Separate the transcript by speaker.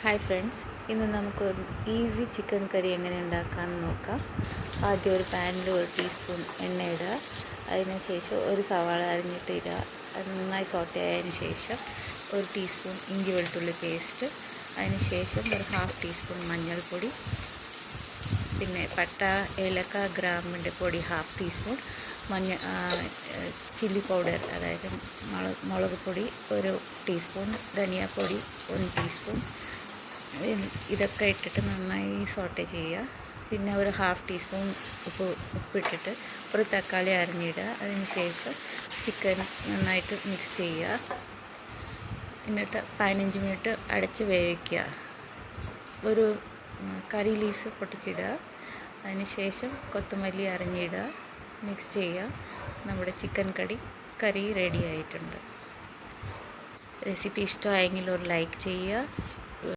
Speaker 1: Hi friends, ഇന്ന് നമുക്കൊരു easy chicken കറി എങ്ങനെ ഉണ്ടാക്കാമെന്ന് നോക്കാം. ആദ്യം ഒരു പാനിൽ 1 ടീസ്പൂൺ എണ്ണ ഇടുക. അതിനുശേഷം ഒരു സവാള അരിഞ്ഞിട്ട് ഇടുക. അത് നന്നായി സോട്ടേ ആയതിനു ശേഷം 1 ടീസ്പൂൺ ഇഞ്ചി വെളുത്തുള്ളി പേസ്റ്റ്, അതിനുശേഷം ഒരു 1/2 ടീസ്പൂൺ മഞ്ഞൾപ്പൊടി, പിന്നെ പട്ട ഏലക്ക ഗ്രാമ്പിൻ്റെ പൊടി 1/2 ടീസ്പൂൺ, ചില്ലി പൗഡർ അതായത് മുളക് പൊടി 1 ടീസ്പൂൺ, ധനിയാപ്പൊടി 1 ടീസ്പൂൺ, ഇതൊക്കെ ഇട്ടിട്ട് നന്നായി സോട്ടേ ചെയ്യുക. പിന്നെ ഒരു 1/2 ടീസ്പൂൺ ഉപ്പിട്ടിട്ട് ഒരു തക്കാളി അരിഞ്ഞിടുക. അതിന് ശേഷം ചിക്കൻ നന്നായിട്ട് മിക്സ് ചെയ്യുക. എന്നിട്ട് 15 മിനിറ്റ് അടച്ച് വേവിക്കുക. ഒരു കറി ലീവ്സ് പൊട്ടിച്ചിടുക. അതിന് ശേഷം കൊത്തമല്ലി അരിഞ്ഞിടുക, മിക്സ് ചെയ്യുക. നമ്മുടെ ചിക്കൻ കറി റെഡി ആയിട്ടുണ്ട്. റെസിപ്പി ഇഷ്ടമായെങ്കിൽ ഒരു ലൈക്ക് ചെയ്യുക.